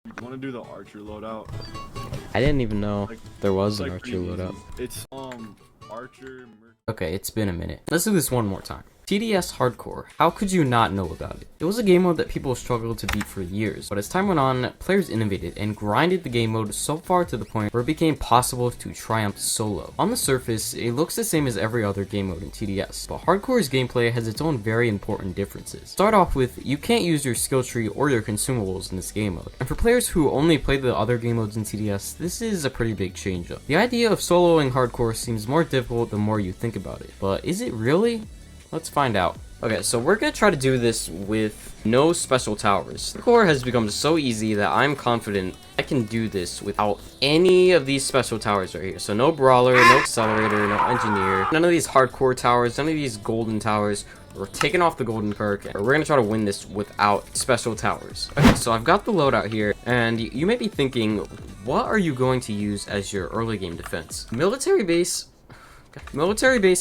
You want to do the archer loadout? I didn't even know Like, there was an like archer pretty loadout. easy. It's archer. Okay, it's been a minute. Let's do this one more time. TDS Hardcore. How could you not know about it? It was a game mode that people struggled to beat for years, but as time went on, players innovated and grinded the game mode so far to the point where it became possible to triumph solo. On the surface, it looks the same as every other game mode in TDS, but Hardcore's gameplay has its own very important differences. Start off with, you can't use your skill tree or your consumables in this game mode, and for players who only play the other game modes in TDS, this is a pretty big change up. The idea of soloing Hardcore seems more difficult the more you think about it, but is it really? Let's find out. Okay, so we're gonna try to do this with no special towers. The core has become so easy that I'm confident I can do this without any of these special towers right here. So no brawler, no accelerator, no engineer, none of these hardcore towers, none of these golden towers. We're taking off the golden perk, and we're gonna try to win this without special towers. Okay, so I've got the loadout here, and you may be thinking, what are you going to use as your early game defense? Military base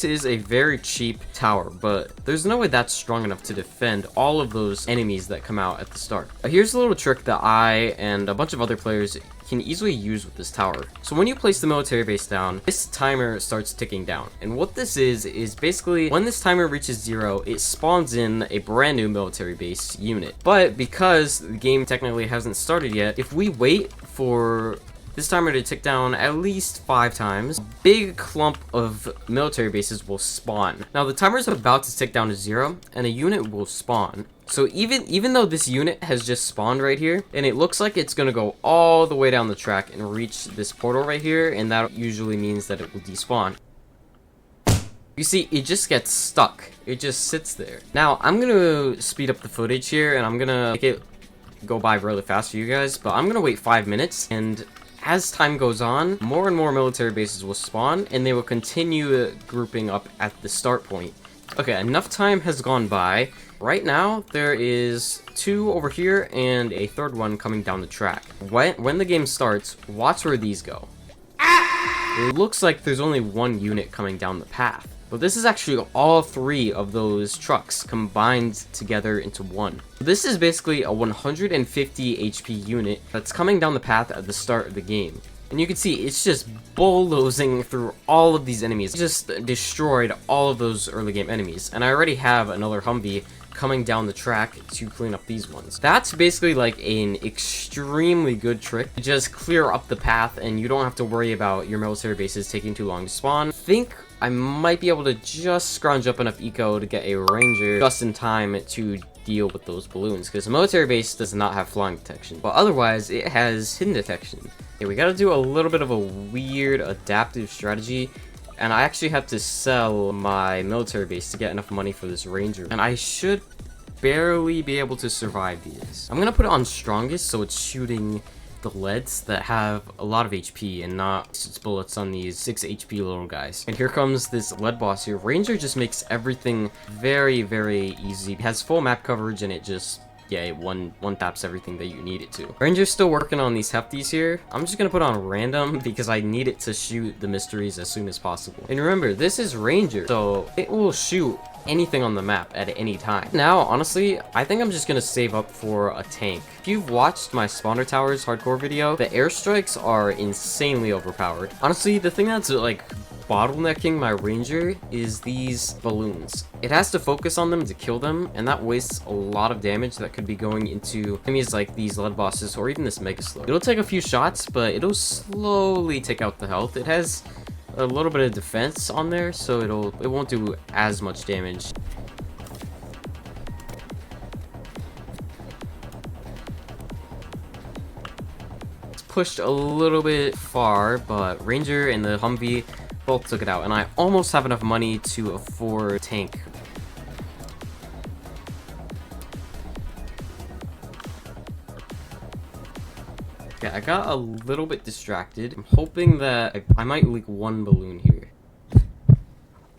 is a very cheap tower, but there's no way that's strong enough to defend all of those enemies that come out at the start. Here's a little trick that I and a bunch of other players can easily use with this tower. So when you place the military base down, this timer starts ticking down. And what this is basically when this timer reaches 0, it spawns in a brand new military base unit. But because the game technically hasn't started yet, if we wait for this timer to tick down at least 5 times, a big clump of military bases will spawn. Now the timer is about to tick down to 0, and a unit will spawn. So even though this unit has just spawned right here, and it looks like it's gonna go all the way down the track and reach this portal right here, and that usually means that it will despawn. You see, it just gets stuck. It just sits there. Now, I'm gonna speed up the footage here, and I'm gonna make it go by really fast for you guys, but I'm gonna wait 5 minutes, and as time goes on, more and more military bases will spawn, and they will continue grouping up at the start point. Okay, enough time has gone by. Right now, there is 2 over here and a 3rd one coming down the track. When the game starts, watch where these go. It looks like there's only 1 unit coming down the path. But this is actually all 3 of those trucks combined together into one. This is basically a 150 HP unit that's coming down the path at the start of the game. And you can see it's just bulldozing through all of these enemies. It just destroyed all of those early game enemies. And I already have another Humvee coming down the track to clean up these ones. That's basically like an extremely good trick to just clear up the path, and you don't have to worry about your military bases taking too long to spawn. I think I might be able to just scrounge up enough eco to get a ranger just in time to deal with those balloons, because the military base does not have flying detection, but otherwise it has hidden detection. Okay, we gotta do a little bit of a weird adaptive strategy, and I actually have to sell my military base to get enough money for this ranger, and I should barely be able to survive these. I'm gonna put it on strongest so it's shooting the leads that have a lot of HP and not its bullets on these 6 HP little guys. And here comes this lead boss here. Ranger just makes everything very, very easy. It has full map coverage, and it just, yeah, it one taps everything that you need it to. Ranger's still working on these hefties here. I'm just gonna put on random because I need it to shoot the mysteries as soon as possible. And remember, this is Ranger, so it will shoot anything on the map at any time. Now, honestly, I think I'm just gonna save up for a tank. If you've watched my spawner towers hardcore video, the airstrikes are insanely overpowered. Honestly, the thing that's like bottlenecking my ranger is these balloons. It has to focus on them to kill them, and that wastes a lot of damage that could be going into enemies like these lead bosses or even this mega slow. It'll take a few shots, but it'll slowly take out the health. It has a little bit of defense on there, so it won't do as much damage. It's pushed a little bit far, but Ranger and the Humvee both took it out, and I almost have enough money to afford a tank. Okay, I got a little bit distracted. I'm hoping that I might leak 1 balloon here.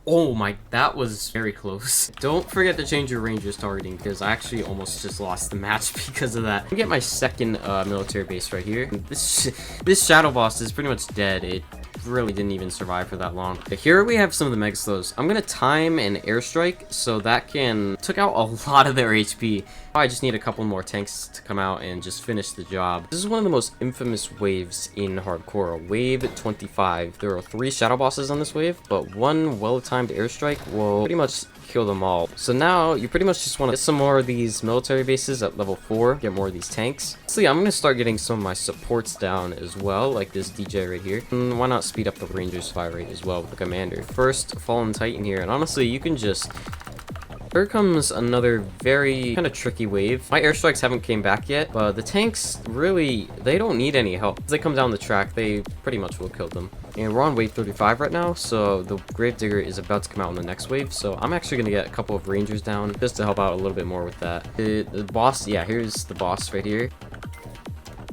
Oh my, that was very close. Don't forget to change your ranger's targeting, because I actually almost just lost the match because of that. I get my 2nd military base right here. This shadow boss is pretty much dead. It really didn't even survive for that long. But here we have some of the mega slows. I'm gonna time an airstrike so that can took out a lot of their HP. I just need a couple more tanks to come out and just finish the job. This is one of the most infamous waves in hardcore, wave 25. There are 3 shadow bosses on this wave, but one well-timed airstrike will pretty much kill them all. So now you pretty much just want to get some more of these military bases at level 4, get more of these tanks. So yeah, I'm going to start getting some of my supports down as well, like this DJ right here. And why not speed up the Ranger's fire rate as well with the commander. First, Fallen Titan here, and honestly, you can just... Here comes another very kind of tricky wave. My airstrikes haven't came back yet, but the tanks really, they don't need any help. As they come down the track, they pretty much will kill them. And we're on wave 35 right now, so the Gravedigger is about to come out in the next wave, so I'm actually going to get a couple of Rangers down just to help out a little bit more with that. The boss, yeah, here's the boss right here.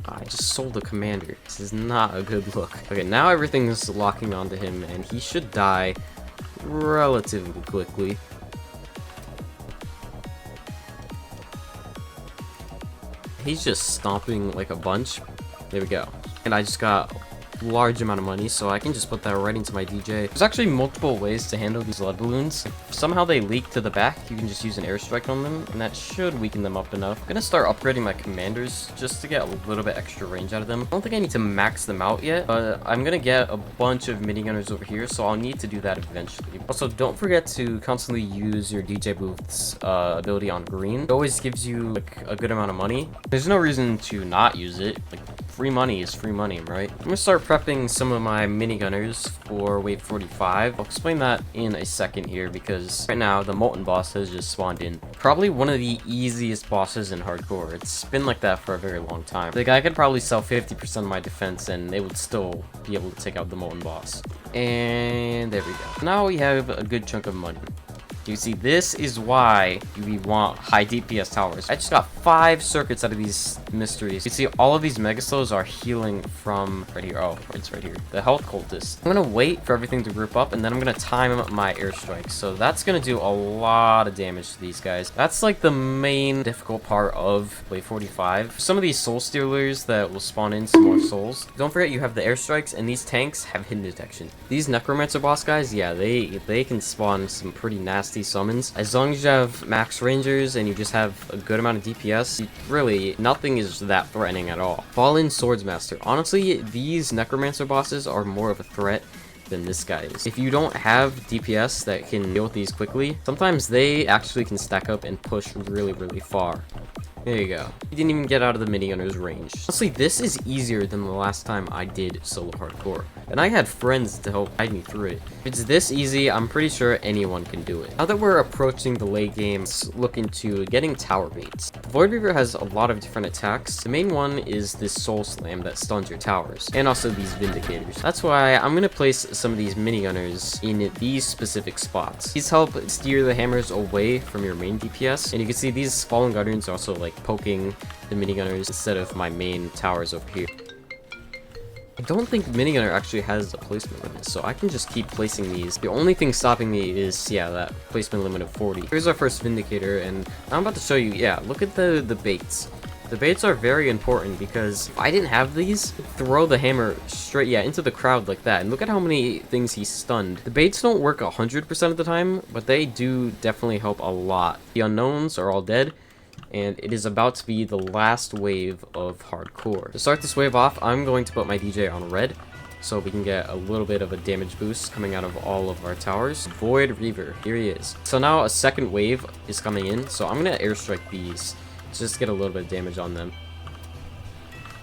I just sold the commander. This is not a good look. Okay, now everything's locking onto him, and he should die relatively quickly. He's just stomping like a bunch. There we go. And I just got a large amount of money, so I can just put that right into my DJ. There's actually multiple ways to handle these lead balloons. If somehow they leak to the back, you can just use an airstrike on them, and that should weaken them up enough. I'm gonna start upgrading my commanders just to get a little bit extra range out of them. I don't think I need to max them out yet, but I'm gonna get a bunch of minigunners over here, so I'll need to do that eventually. Also, don't forget to constantly use your DJ booth's ability on green. It always gives you like a good amount of money. There's no reason to not use it. Like, free money is free money, right? I'm gonna start prepping some of my minigunners for wave 45. I'll explain that in a second here because right now the Molten boss has just spawned in. Probably one of the easiest bosses in hardcore. It's been like that for a very long time. The guy could probably sell 50% of my defense and they would still be able to take out the Molten boss. And there we go. Now we have a good chunk of money. You see, this is why we want high DPS towers. I just got 5 circuits out of these mysteries. You see, all of these megaslows are healing from right here. Oh, it's right here. The health cultist. I'm gonna wait for everything to group up, and then I'm gonna time my airstrikes. So that's gonna do a lot of damage to these guys. That's like the main difficult part of wave 45. Some of these soul stealers that will spawn in some more souls. Don't forget you have the airstrikes, and these tanks have hidden detection. These necromancer boss guys, yeah, they can spawn some pretty nasty summons. As long as you have max rangers and you just have a good amount of DPS, really nothing is that threatening at all. Fallen Swordsmaster. Honestly, these necromancer bosses are more of a threat than this guy is. If you don't have DPS that can deal with these quickly, sometimes they actually can stack up and push really, really far. There you go. He didn't even get out of the minigunner's range. Honestly, this is easier than the last time I did solo hardcore. And I had friends to help guide me through it. If it's this easy, I'm pretty sure anyone can do it. Now that we're approaching the late game, let's look into getting tower baits. Void Reaver has a lot of different attacks. The main one is this Soul Slam that stuns your towers. And also these Vindicators. That's why I'm going to place some of these minigunners in these specific spots. These help steer the hammers away from your main DPS. And you can see these Fallen Guardians are also like poking the minigunners instead of my main towers over here. I don't think minigunner actually has a placement limit, so I can just keep placing these. The only thing stopping me is, yeah, that placement limit of 40. Here's our first Vindicator, and I'm about to show you, yeah, look at the baits. The baits are very important because if I didn't have these, throw the hammer straight, yeah, into the crowd like that. And look at how many things he stunned. The baits don't work 100% of the time, but they do definitely help a lot. The unknowns are all dead. And it is about to be the last wave of hardcore. To start this wave off, I'm going to put my DJ on red, so we can get a little bit of a damage boost coming out of all of our towers. Void Reaver, here he is. So now a second wave is coming in, so I'm gonna airstrike these, just to get a little bit of damage on them.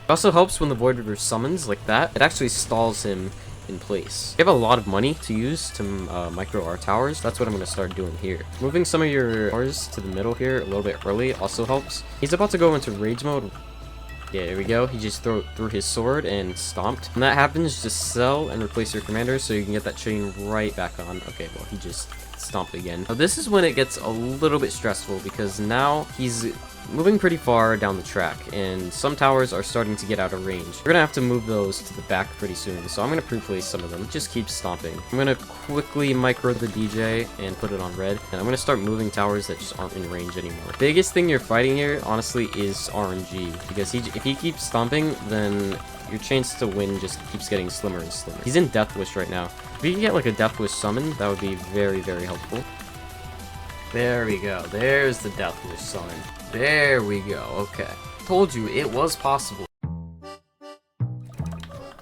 It also helps when the Void Reaver summons like that. It actually stalls him in place. We have a lot of money to use to micro our towers. That's what I'm going to start doing here. Moving some of your towers to the middle here a little bit early also helps. He's about to go into rage mode. Yeah, there we go. He just threw his sword and stomped. When that happens, just sell and replace your commander so you can get that chain right back on. Okay, well, he just stomped again. Now, this is when it gets a little bit stressful because now he's moving pretty far down the track, and some towers are starting to get out of range. We're gonna have to move those to the back pretty soon, so I'm gonna pre-place some of them. Just keep stomping. I'm gonna quickly micro the DJ and put it on red, and I'm gonna start moving towers that just aren't in range anymore. Biggest thing you're fighting here, honestly, is RNG, because if he keeps stomping, then your chance to win just keeps getting slimmer and slimmer. He's in Death Wish right now. If you can get like a Death Wish summon, that would be very, very helpful. There we go. There's the Death Wish summon. There we go. Okay. Told you, it was possible.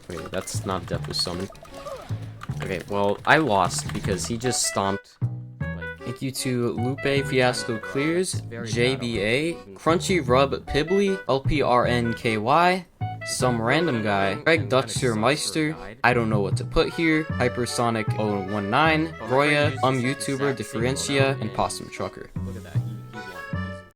Wait, that's not a Death Wish summon. Okay, well, I lost because he just stomped. Thank you to Lupe Fiasco Clears, JBA, Crunchy Rub Pibbly, LPRNKY, some random guy, Greg Dutcher Meister, I don't know what to put here, Hypersonic 019, Roya, YouTuber Differentia, and Possum Trucker.